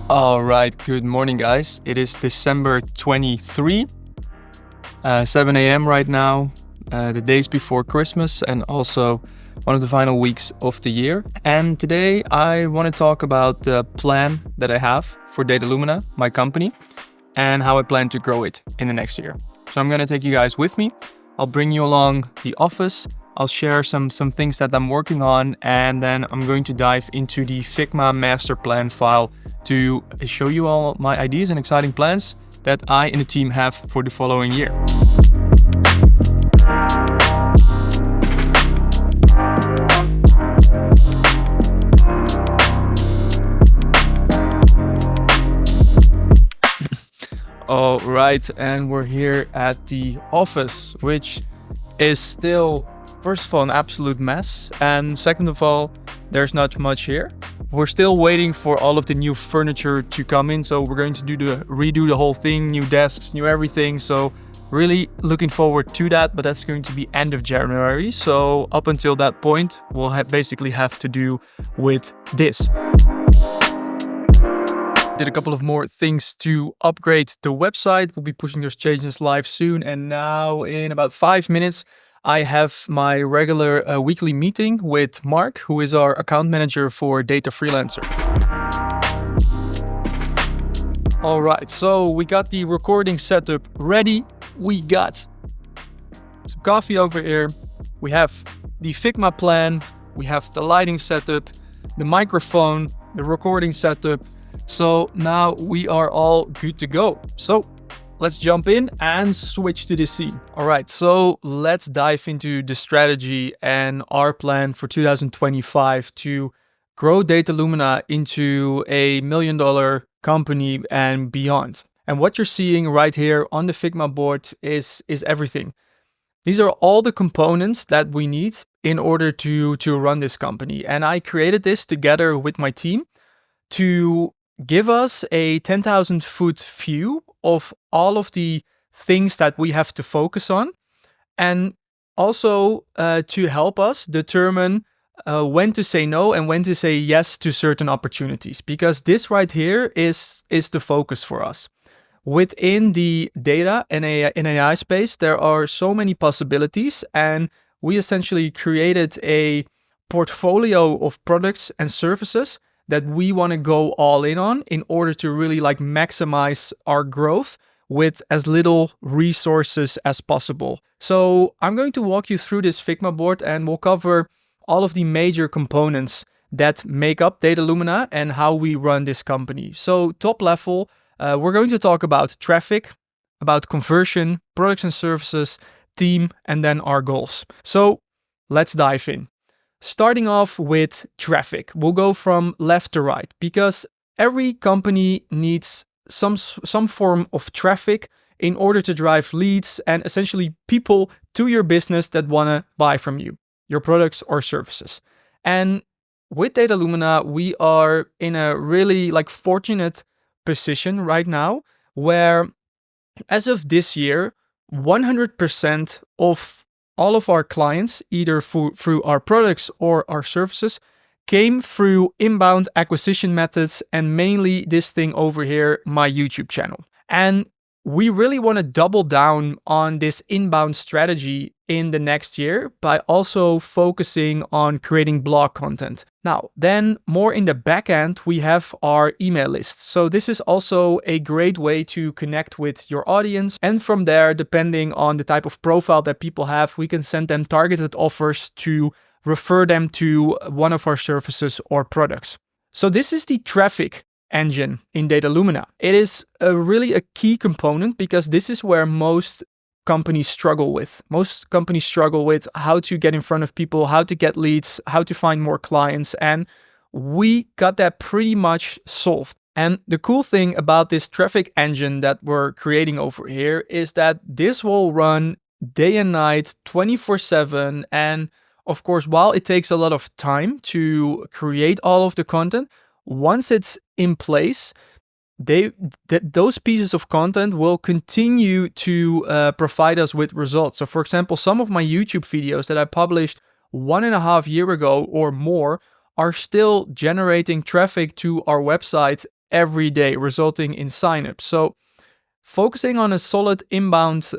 All right, good morning, guys. It is December 23, 7 a.m. right now, the days before Christmas and also one of the final weeks of the year. And today I want to talk about the plan that I have for Datalumina, my company, and how I plan to grow it in the next year. So I'm going to take you guys with me. I'll bring you along the office. I'll share some things that I'm working on, and then I'm going to dive into the Figma master plan file to show you all my ideas and exciting plans that I and the team have for the following year. All right, and we're here at the office, which is still, first of all, an absolute mess, and second of all, there's not much here. We're still waiting for all of the new furniture to come in, so we're going to redo the whole thing, new desks, new everything. So really looking forward to that, but that's going to be end of January. So up until that point, we'll basically have to do with this. Did a couple of more things to upgrade the website. We'll be pushing those changes live soon, and now in about 5 minutes, I have my regular weekly meeting with Mark, who is our account manager for Data Freelancer. All right, so we got the recording setup ready. We got some coffee over here. We have the Figma plan. We have the lighting setup, the microphone, the recording setup. So now we are all good to go. So let's jump in and switch to the scene. All right, so let's dive into the strategy and our plan for 2025 to grow Datalumina into a $1 million company and beyond. And what you're seeing right here on the Figma board is everything. These are all the components that we need in order to run this company. And I created this together with my team to give us a 10,000 foot view of all of the things that we have to focus on, and also to help us determine when to say no and when to say yes to certain opportunities, because this right here is the focus for us. Within the data and AI space, there are so many possibilities, and we essentially created a portfolio of products and services that we want to go all in order to really maximize our growth with as little resources as possible. So I'm going to walk you through this Figma board, and we'll cover all of the major components that make up Datalumina and how we run this company. So top level, we're going to talk about traffic, about conversion, products and services, team, and then our goals. So let's dive in. Starting off with traffic, we'll go from left to right, because every company needs some form of traffic in order to drive leads and essentially people to your business that want to buy from you, your products or services. And with Datalumina, we are in a really fortunate position right now where, as of this year, 100% of all of our clients, either through our products or our services, came through inbound acquisition methods, and mainly this thing over here, my YouTube channel. And we really want to double down on this inbound strategy in the next year by also focusing on creating blog content. Now, then more in the back end, we have our email list. So this is also a great way to connect with your audience. And from there, depending on the type of profile that people have, we can send them targeted offers to refer them to one of our services or products. So this is the traffic engine in Datalumina. It is really a key component because this is where most companies struggle with. Most companies struggle with how to get in front of people, how to get leads, how to find more clients, and we got that pretty much solved. And the cool thing about this traffic engine that we're creating over here is that this will run day and night, 24/7, and of course, while it takes a lot of time to create all of the content, once it's in place, those pieces of content will continue to provide us with results. So for example, some of my YouTube videos that I published 1.5 years ago or more are still generating traffic to our website every day, resulting in signups. So focusing on a solid inbound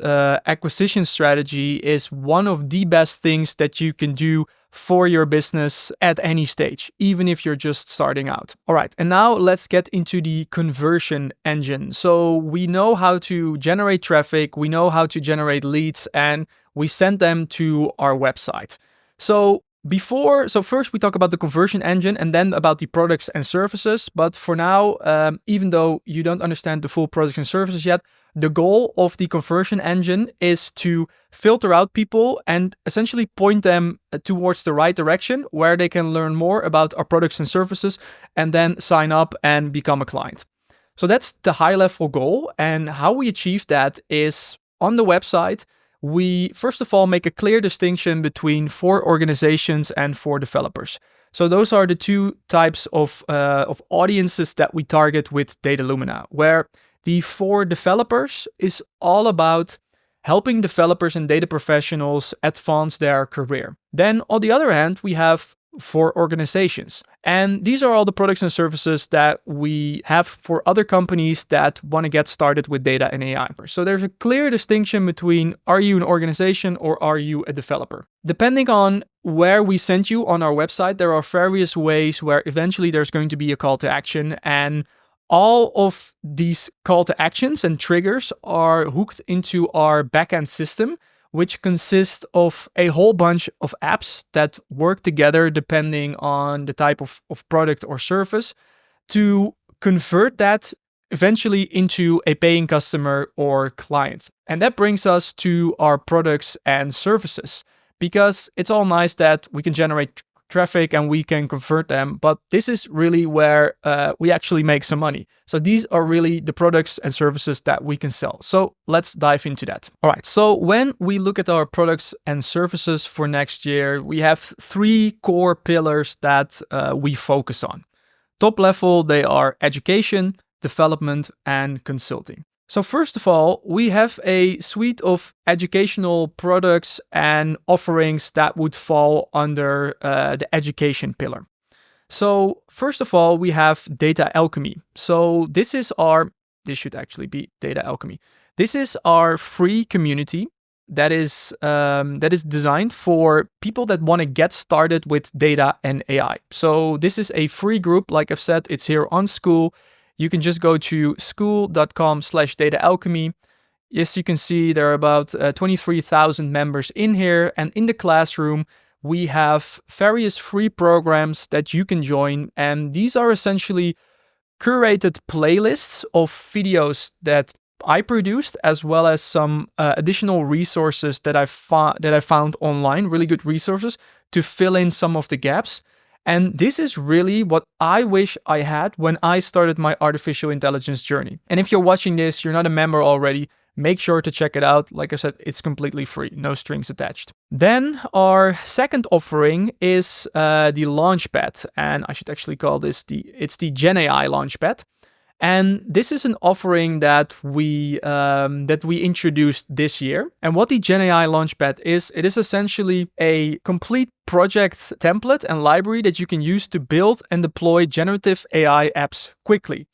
acquisition strategy is one of the best things that you can do for your business at any stage, even if you're just starting out. All right, and now let's get into the conversion engine. So we know how to generate traffic, we know how to generate leads, and we send them to our website. So first we talk about the conversion engine and then about the products and services. But for now, even though you don't understand the full products and services yet, the goal of the conversion engine is to filter out people and essentially point them towards the right direction where they can learn more about our products and services and then sign up and become a client. So that's the high level goal. And how we achieve that is on the website, we first of all make a clear distinction between for organizations and for developers. So those are the two types of audiences that we target with Datalumina, where the for developers is all about helping developers and data professionals advance their career. Then on the other hand, we have for organizations. And these are all the products and services that we have for other companies that want to get started with data and AI. So there's a clear distinction between are you an organization or are you a developer? Depending on where we send you on our website, there are various ways where eventually there's going to be a call to action, and all of these call to actions and triggers are hooked into our backend system, which consists of a whole bunch of apps that work together depending on the type of product or service to convert that eventually into a paying customer or client. And that brings us to our products and services, because it's all nice that we can generate traffic and we can convert them, but this is really where we actually make some money. So these are really the products and services that we can sell. So let's dive into that. All right, so when we look at our products and services for next year, we have 3 core pillars that we focus on. Top level, they are education, development, and consulting. So first of all, we have a suite of educational products and offerings that would fall under the education pillar. So first of all, we have Data Alchemy. So this should actually be Data Alchemy. This is our free community that is designed for people that want to get started with data and AI. So this is a free group. Like I've said, it's here on School. You can just go to school.com/dataalchemy. Yes, you can see there are about 23,000 members in here. And in the classroom, we have various free programs that you can join. And these are essentially curated playlists of videos that I produced, as well as some additional resources that I found online, really good resources to fill in some of the gaps. And this is really what I wish I had when I started my artificial intelligence journey. And if you're watching this, you're not a member already, make sure to check it out. Like I said, it's completely free, no strings attached. Then our second offering is the Launchpad. And I should actually call this the GenAI Launchpad. And this is an offering that we introduced this year. And what the GenAI Launchpad is, it is essentially a complete project template and library that you can use to build and deploy generative AI apps quickly.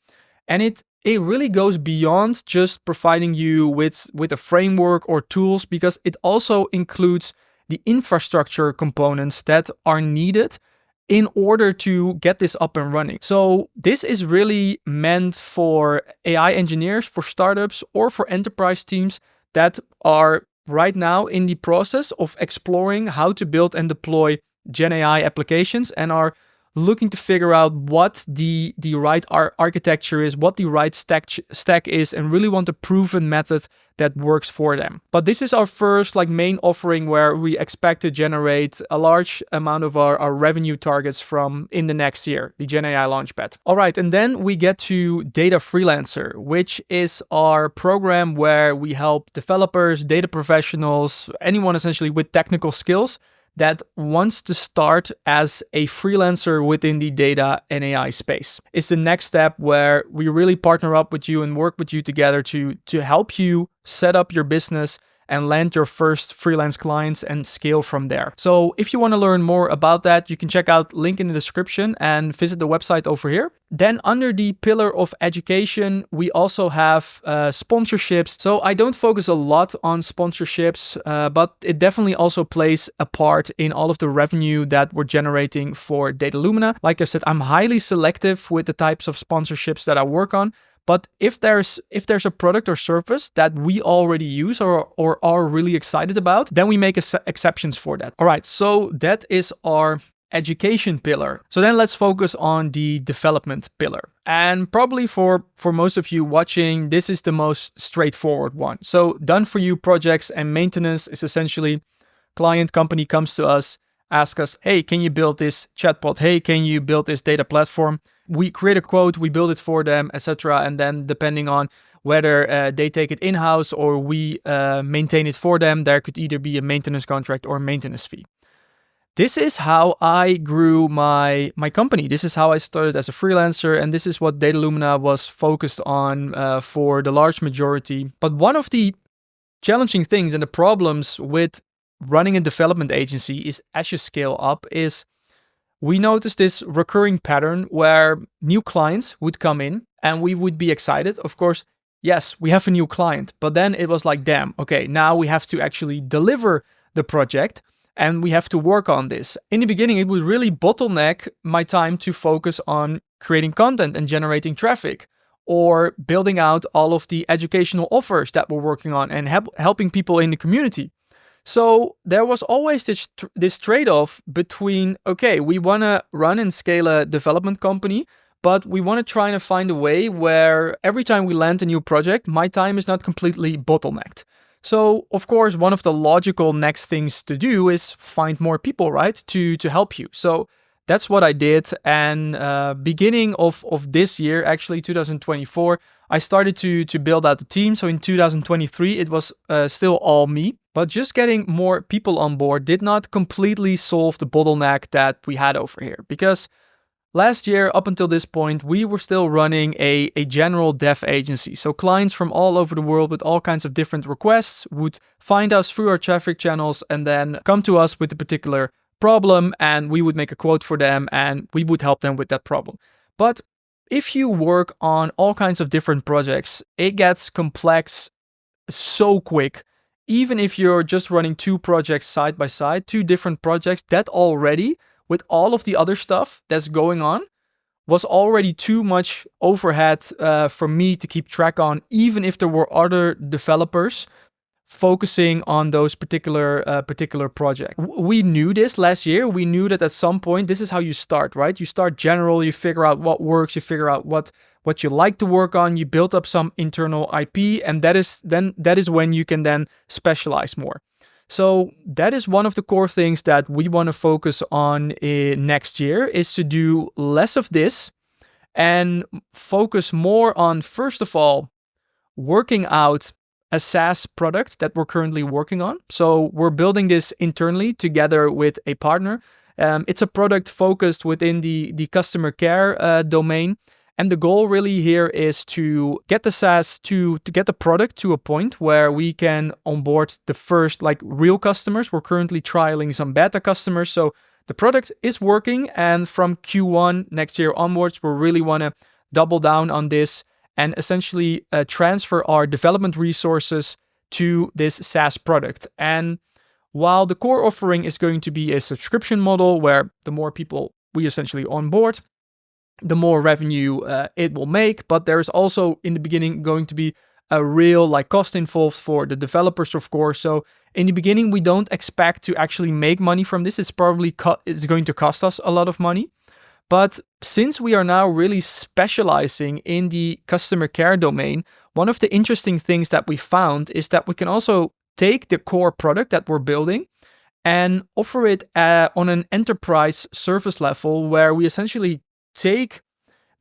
And it really goes beyond just providing you with a framework or tools, because it also includes the infrastructure components that are needed in order to get this up and running. So this is really meant for AI engineers, for startups, or for enterprise teams that are right now in the process of exploring how to build and deploy Gen AI applications and are looking to figure out what the right architecture is, what the right stack is, and really want a proven method that works for them. But this is our first main offering where we expect to generate a large amount of our revenue targets from in the next year, the Gen AI Launchpad. All right, and then we get to Data Freelancer, which is our program where we help developers, data professionals, anyone essentially with technical skills that wants to start as a freelancer within the data and AI space. It's the next step where we really partner up with you and work with you together to help you set up your business and land your first freelance clients and scale from there. So if you want to learn more about that, you can check out link in the description and visit the website over here. Then under the pillar of education, we also have sponsorships. So I don't focus a lot on sponsorships, but it definitely also plays a part in all of the revenue that we're generating for Datalumina. Like I said, I'm highly selective with the types of sponsorships that I work on. But if there's a product or service that we already use or are really excited about, then we make exceptions for that. All right, so that is our education pillar. So then let's focus on the development pillar. And probably for most of you watching, this is the most straightforward one. So done for you projects and maintenance is essentially client company comes to us, ask us, hey, can you build this chatbot? Hey, can you build this data platform? We create a quote, we build it for them, etc. And then depending on whether they take it in-house or we maintain it for them, there could either be a maintenance contract or a maintenance fee. This is how I grew my company. This is how I started as a freelancer, and this is what Datalumina was focused on for the large majority. But one of the challenging things and the problems with running a development agency is as you scale up is we noticed this recurring pattern where new clients would come in and we would be excited. Of course, yes, we have a new client, but then it was like, damn, okay, now we have to actually deliver the project and we have to work on this. In the beginning, it would really bottleneck my time to focus on creating content and generating traffic or building out all of the educational offers that we're working on and helping people in the community. So there was always this trade-off between, okay, we want to run and scale a development company, but we want to try to find a way where every time we land a new project, my time is not completely bottlenecked. So, of course, one of the logical next things to do is find more people, right, to help you. So that's what I did. And beginning of this year, actually 2024, I started to build out the team. So in 2023, it was still all me. But just getting more people on board did not completely solve the bottleneck that we had over here. Because last year, up until this point, we were still running a general dev agency. So clients from all over the world with all kinds of different requests would find us through our traffic channels and then come to us with a particular problem, and we would make a quote for them and we would help them with that problem. But if you work on all kinds of different projects, it gets complex so quick. Even if you're just running two projects side by side, two different projects, that already, with all of the other stuff that's going on, was already too much overhead for me to keep track on, even if there were other developers focusing on those particular projects. We knew this last year. We knew that at some point, this is how you start, right? You start general, you figure out what works, you figure out what you like to work on, you build up some internal IP, and that is when you can then specialize more. So that is one of the core things that we want to focus on next year, is to do less of this and focus more on, first of all, working out a SaaS product that we're currently working on. So we're building this internally together with a partner. It's a product focused within the customer care domain. And the goal really here is to get the SaaS to get the product to a point where we can onboard the first real customers. We're currently trialing some beta customers. So the product is working. And from Q1 next year onwards, we really want to double down on this and essentially transfer our development resources to this SaaS product. And while the core offering is going to be a subscription model where the more people we essentially onboard, the more revenue it will make, but there is also in the beginning going to be a real cost involved for the developers, of course. So in the beginning, we don't expect to actually make money from this. It's probably it's going to cost us a lot of money. But since we are now really specializing in the customer care domain, one of the interesting things that we found is that we can also take the core product that we're building and offer it on an enterprise service level, where we essentially take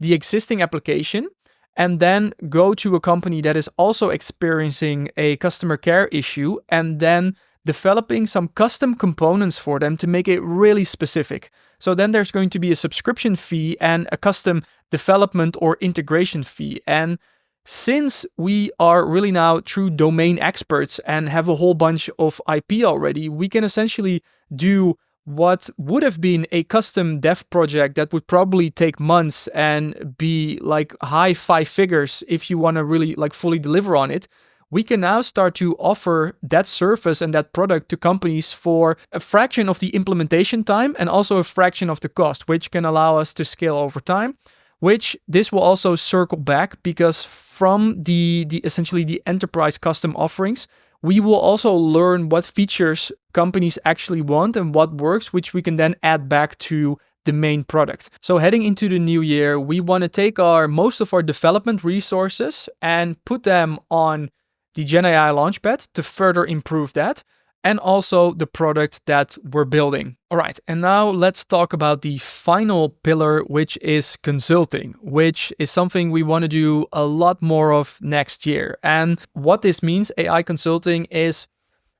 the existing application and then go to a company that is also experiencing a customer care issue, and then developing some custom components for them to make it really specific. So then there's going to be a subscription fee and a custom development or integration fee. And since we are really now true domain experts and have a whole bunch of IP already, we can essentially do what would have been a custom dev project that would probably take months and be like high 5 figures if you want to really like fully deliver on it. We can now start to offer that service and that product to companies for a fraction of the implementation time and also a fraction of the cost, which can allow us to scale over time, which this will also circle back because from the essentially the enterprise custom offerings, we will also learn what features companies actually want and what works, which we can then add back to the main product. So heading into the new year, we want to take most of our development resources and put them on the GenAI Launchpad to further improve that, and also the product that we're building. All right, and now let's talk about the final pillar, which is consulting, which is something we want to do a lot more of next year. And what this means, AI consulting, is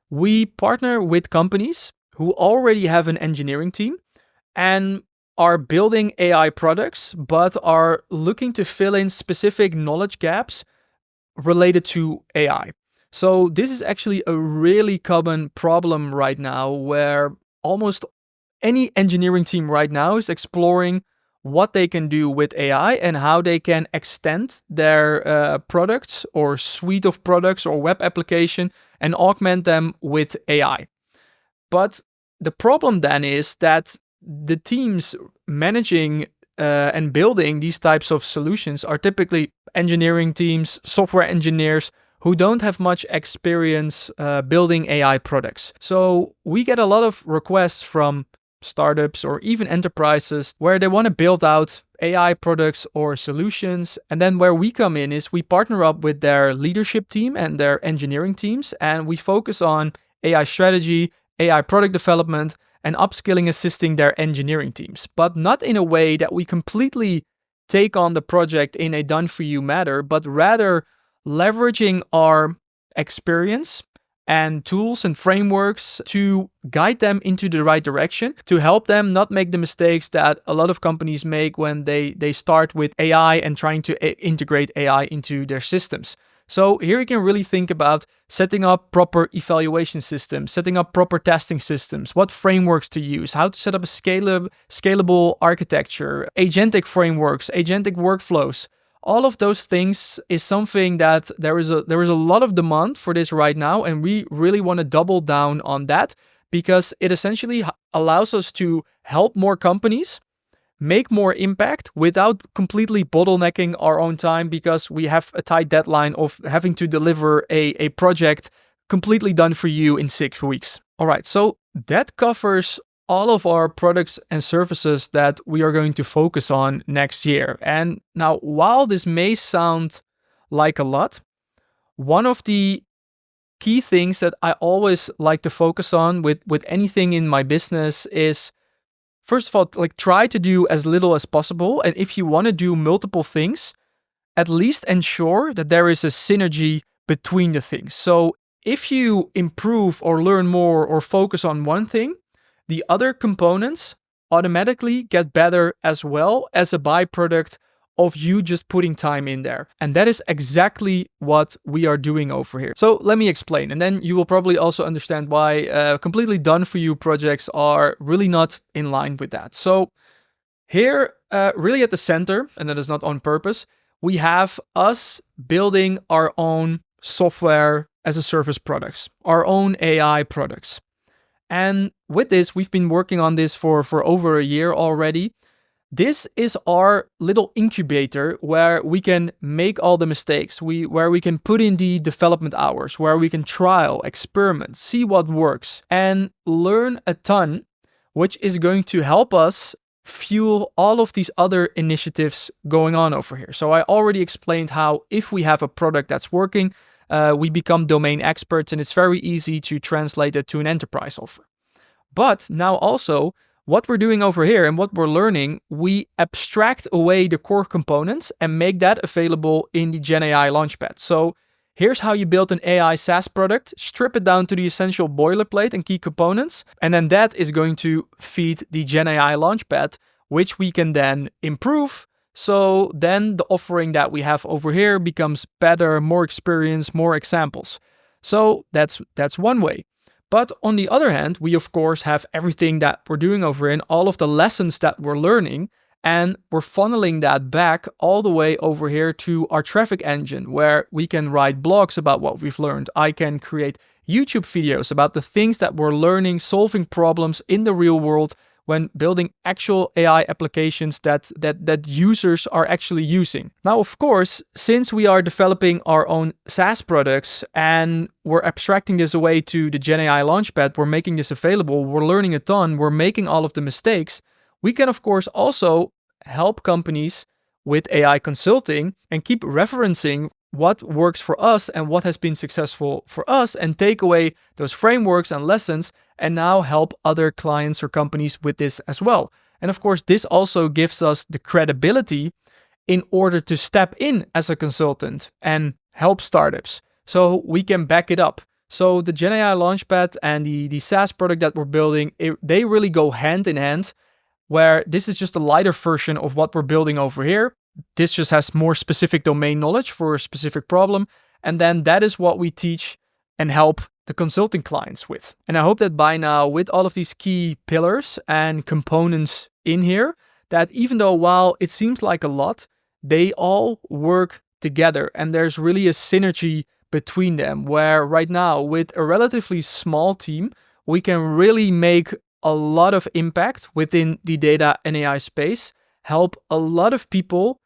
we partner with companies who already have an engineering team and are building AI products, but are looking to fill in specific knowledge gaps related to AI. So this is actually a really common problem right now where almost any engineering team right now is exploring what they can do with AI and how they can extend their products or suite of products or web application and augment them with AI. But the problem then is that the teams managing and building these types of solutions are typically engineering teams, software engineers who don't have much experience building AI products. So we get a lot of requests from startups or even enterprises where they want to build out AI products or solutions. And then where we come in is we partner up with their leadership team and their engineering teams, and we focus on AI strategy, AI product development, and upskilling, assisting their engineering teams, but not in a way that we completely take on the project in a done-for-you manner, but rather leveraging our experience and tools and frameworks to guide them into the right direction, to help them not make the mistakes that a lot of companies make when they start with AI and trying to integrate AI into their systems. So here you can really think about setting up proper evaluation systems, setting up proper testing systems, what frameworks to use, how to set up a scalable architecture, agentic frameworks, agentic workflows. All of those things is something that there is a lot of demand for this right now, and we really want to double down on that because it essentially allows us to help more companies make more impact without completely bottlenecking our own time because we have a tight deadline of having to deliver a project completely done for you in 6 weeks. All right, so that covers all of our products and services that we are going to focus on next year. And now, while this may sound like a lot, one of the key things that I always like to focus on with anything in my business is, first of all, like try to do as little as possible. And if you want to do multiple things, at least ensure that there is a synergy between the things. So if you improve or learn more or focus on one thing, the other components automatically get better as well as a byproduct of you just putting time in there. And that is exactly what we are doing over here. So let me explain, and then you will probably also understand why completely done for you projects are really not in line with that. So here, really at the center, and that is not on purpose, we have us building our own software as a service products, our own AI products. And with this, we've been working on this for over a year already. This is our little incubator where we can make all the mistakes, where we can put in the development hours, where we can trial, experiment, see what works, and learn a ton, which is going to help us fuel all of these other initiatives going on over here. So I already explained how if we have a product that's working, we become domain experts, and it's very easy to translate it to an enterprise offer. But now also, what we're doing over here and what we're learning, we abstract away the core components and make that available in the GenAI Launchpad. So here's how you build an AI SaaS product, strip it down to the essential boilerplate and key components, and then that is going to feed the Gen AI Launchpad, which we can then improve. So then the offering that we have over here becomes better, more experience, more examples. So that's one way. But on the other hand, we of course have everything that we're doing over in, all of the lessons that we're learning, and we're funneling that back all the way over here to our traffic engine, where we can write blogs about what we've learned. I can create YouTube videos about the things that we're learning, solving problems in the real world when building actual AI applications that users are actually using. Now, of course, since we are developing our own SaaS products and we're abstracting this away to the Gen AI Launchpad, we're making this available, we're learning a ton, we're making all of the mistakes, we can, of course, also help companies with AI consulting and keep referencing what works for us and what has been successful for us, and take away those frameworks and lessons and now help other clients or companies with this as well. And of course, this also gives us the credibility in order to step in as a consultant and help startups. So we can back it up. So the Gen AI Launchpad and the SaaS product that we're building, they really go hand in hand, where this is just a lighter version of what we're building over here. This just has more specific domain knowledge for a specific problem. And then that is what we teach and help the consulting clients with. And I hope that by now, with all of these key pillars and components in here, that even though while it seems like a lot, they all work together. And there's really a synergy between them, where right now with a relatively small team, we can really make a lot of impact within the data and AI space, help a lot of people,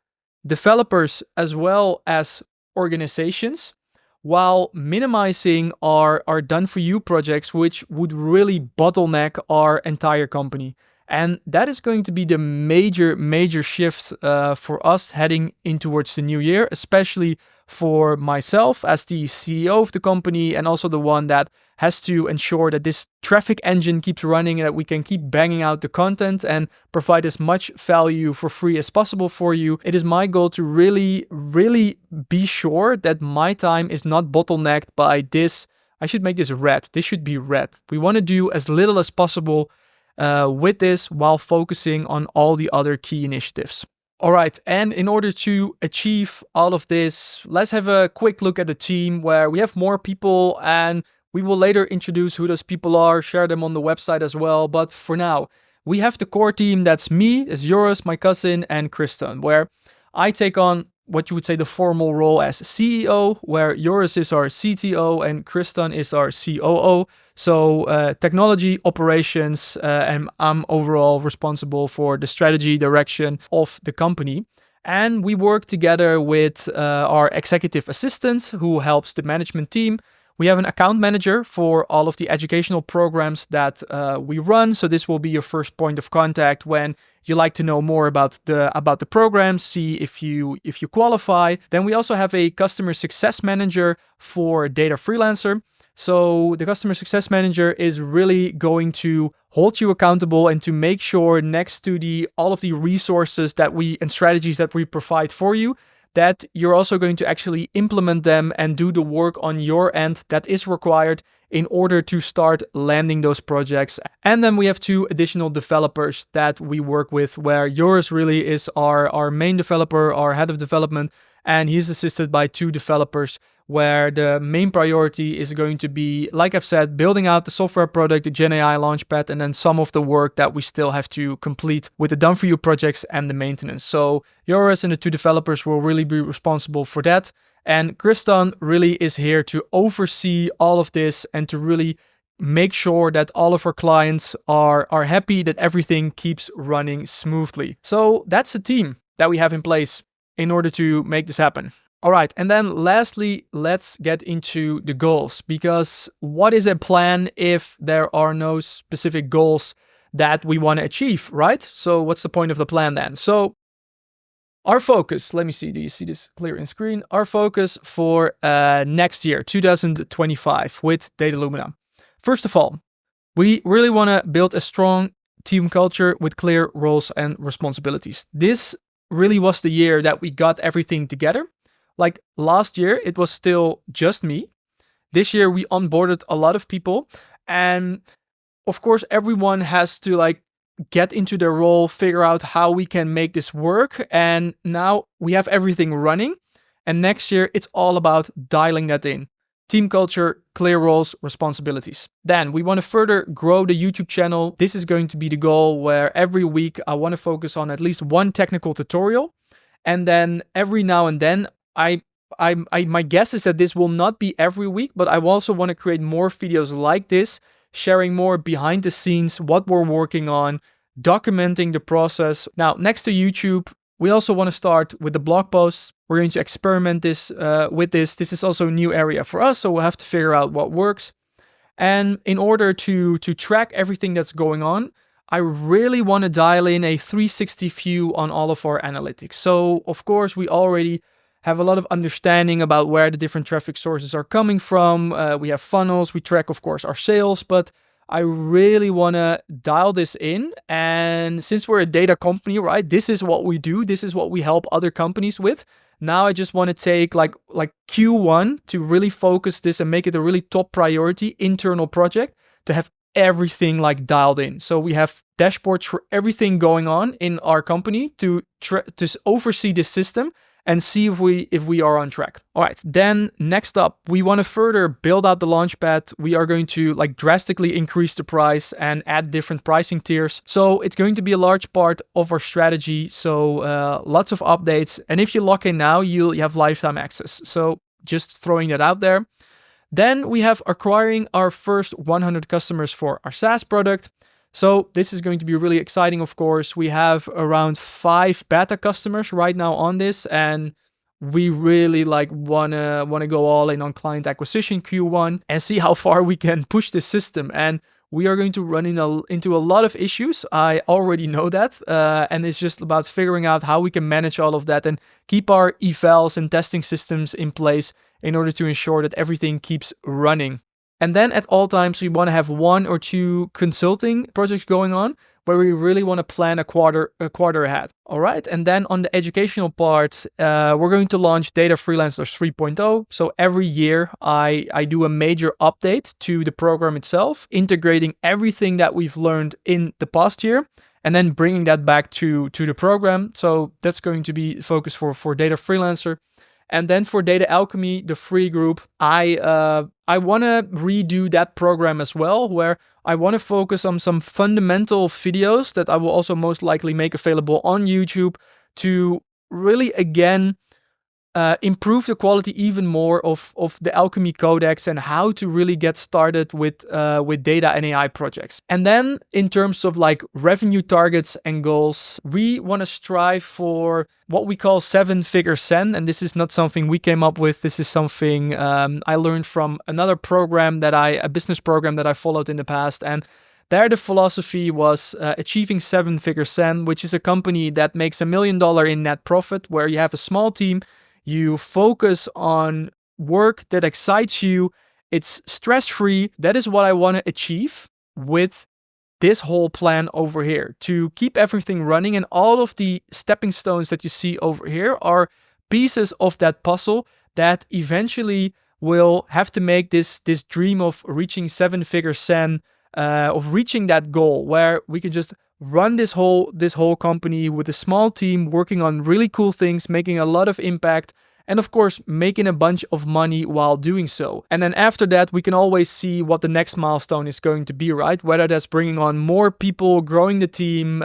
developers as well as organizations, while minimizing our done-for-you projects, which would really bottleneck our entire company. And that is going to be the major shift for us heading in towards the new year, especially for myself as the CEO of the company, and also the one that has to ensure that this traffic engine keeps running and that we can keep banging out the content and provide as much value for free as possible for you. It is my goal to really be sure that my time is not bottlenecked by this. I should make this red. This should be red. We want to do as little as possible with this while focusing on all the other key initiatives. All right, and in order to achieve all of this, let's have a quick look at the team, where we have more people, and we will later introduce who those people are, share them on the website as well. But for now, we have the core team. That's me, it's Joris, my cousin, and Kristen, where I take on what you would say the formal role as CEO, where Joris is our CTO and Kristen is our COO. So technology, operations, and I'm overall responsible for the strategy direction of the company. And we work together with our executive assistant who helps the management team. We have an account manager for all of the educational programs that we run. So this will be your first point of contact when you like to know more about the program, see if you qualify. Then we also have a customer success manager for Data Freelancer. So the customer success manager is really going to hold you accountable and to make sure, next to all of the resources and strategies that we provide for you, that you're also going to actually implement them and do the work on your end that is required in order to start landing those projects. And then we have 2 additional developers that we work with, where Joris really is our main developer, our head of development, and he's assisted by 2 developers, where the main priority is going to be, like I've said, building out the software product, the Gen AI Launchpad, and then some of the work that we still have to complete with the done-for-you projects and the maintenance. So Joris and the 2 developers will really be responsible for that. And Kristen really is here to oversee all of this and to really make sure that all of our clients are happy, that everything keeps running smoothly. So that's the team that we have in place in order to make this happen. All right, and then lastly, let's get into the goals, because what is a plan if there are no specific goals that we want to achieve, right? So what's the point of the plan then? So our focus, let me see, do you see this clear in screen? Our focus for next year, 2025, with Datalumina. First of all, we really want to build a strong team culture with clear roles and responsibilities. This really was the year that we got everything together. like last year, it was still just me. This year, we onboarded a lot of people. And of course, everyone has to like get into their role, figure out how we can make this work. And now we have everything running. And next year, it's all about dialing that in. Team culture, clear roles, responsibilities. Then we want to further grow the YouTube channel. This is going to be the goal, where every week I want to focus on at least one technical tutorial. And then every now and then, my guess is that this will not be every week, but I also want to create more videos like this, sharing more behind the scenes, what we're working on, documenting the process. Now, next to YouTube, we also want to start with the blog posts. We're going to experiment with this. This is also a new area for us, so we'll have to figure out what works. And in order to track everything that's going on, I really want to dial in a 360 view on all of our analytics. So, of course, we already have a lot of understanding about where the different traffic sources are coming from. We have funnels. We track, of course, our sales, but I really want to dial this in. And since we're a data company, right, this is what we do. This is what we help other companies with. Now I just want to take like Q1 to really focus this and make it a really top priority internal project to have everything like dialed in. So we have dashboards for everything going on in our company to oversee this system and see if we are on track. All right, then next up, we want to further build out the Launchpad. We are going to like drastically increase the price and add different pricing tiers. So it's going to be a large part of our strategy. So lots of updates. And if you lock in now, you have lifetime access. So just throwing that out there. Then we have acquiring our first 100 customers for our SaaS product. So this is going to be really exciting, of course. We have around 5 beta customers right now on this, and we really like wanna go all in on client acquisition Q1 and see how far we can push this system. And we are going to run into a lot of issues. I already know that, and it's just about figuring out how we can manage all of that and keep our evals and testing systems in place in order to ensure that everything keeps running. And then at all times, we want to have 1 or 2 consulting projects going on where we really want to plan a quarter ahead. All right. And then on the educational part, we're going to launch Data Freelancers 3.0. So every year I do a major update to the program itself, integrating everything that we've learned in the past year and then bringing that back to the program. So that's going to be focus for Data Freelancer. And then for Data Alchemy, the free group, I want to redo that program as well, where I want to focus on some fundamental videos that I will also most likely make available on YouTube to really, again, improve the quality even more of the Alchemy Codex and how to really get started with data and AI projects. And then in terms of like revenue targets and goals, we want to strive for what we call 7-figure SEN. And this is not something we came up with. This is something I learned from another program a business program that I followed in the past. And there the philosophy was achieving 7-figure SEN, which is a company that makes $1 million in net profit, where you have a small team. You focus on work that excites you. It's stress-free. That is what I want to achieve with this whole plan over here, to keep everything running. And all of the stepping stones that you see over here are pieces of that puzzle that eventually will have to make this dream of reaching 7-figure SEN, of reaching that goal where we can just run this whole company with a small team working on really cool things, making a lot of impact, and of course making a bunch of money while doing so. And then after that, we can always see what the next milestone is going to be, right? Whether that's bringing on more people, growing the team,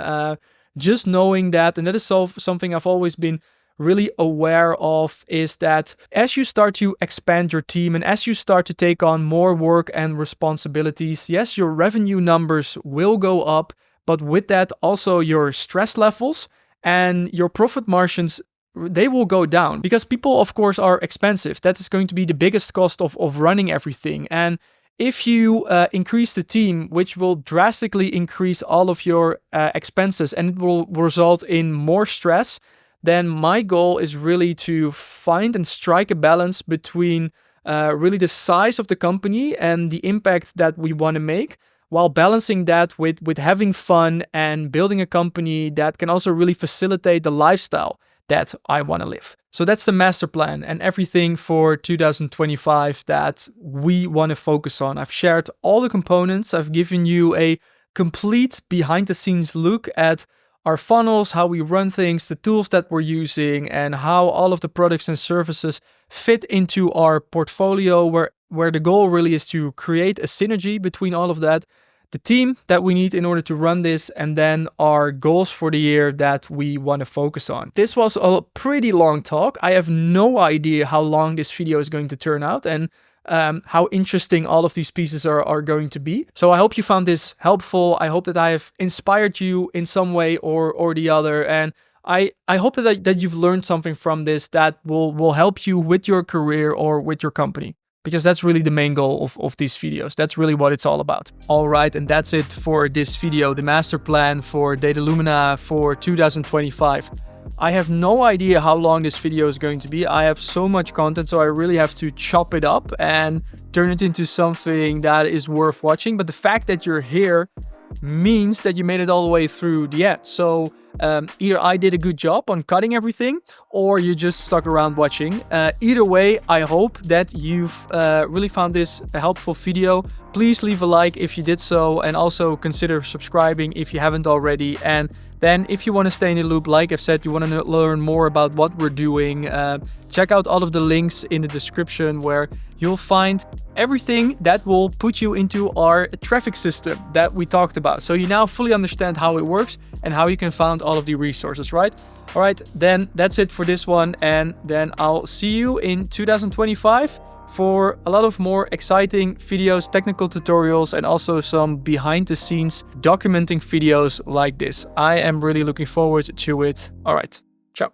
just knowing that. And that is something I've always been really aware of, is that as you start to expand your team and as you start to take on more work and responsibilities, yes, your revenue numbers will go up, but with that also your stress levels and your profit margins, they will go down, because people, of course, are expensive. That is going to be the biggest cost of running everything. And if you increase the team, which will drastically increase all of your expenses and it will result in more stress, then my goal is really to find and strike a balance between really the size of the company and the impact that we want to make, while balancing that with having fun and building a company that can also really facilitate the lifestyle that I want to live. So that's the master plan and everything for 2025 that we want to focus on. I've shared all the components. I've given you a complete behind the scenes look at our funnels, how we run things, the tools that we're using, and how all of the products and services fit into our portfolio, where the goal really is to create a synergy between all of that, the team that we need in order to run this, and then our goals for the year that we want to focus on. This was a pretty long talk. I have no idea how long this video is going to turn out and how interesting all of these pieces are going to be. So I hope you found this helpful. I hope that I have inspired you in some way or the other. And I hope that you've learned something from this that will help you with your career or with your company. Because that's really the main goal of these videos. That's really what it's all about. All right, and that's it for this video, the master plan for Datalumina for 2025. I have no idea how long this video is going to be. I have so much content, so I really have to chop it up and turn it into something that is worth watching. But the fact that you're here means that you made it all the way through the end. So either I did a good job on cutting everything, or you just stuck around watching. Either way, I hope that you've really found this a helpful video. Please leave a like if you did so, and also consider subscribing if you haven't already. And then if you want to stay in the loop, like I've said, you want to learn more about what we're doing, check out all of the links in the description where you'll find everything that will put you into our traffic system that we talked about. So you now fully understand how it works and how you can find all of the resources, right? All right, then that's it for this one. And then I'll see you in 2025 for a lot of more exciting videos, technical tutorials, and also some behind the scenes documenting videos like this. I am really looking forward to it. All right, ciao.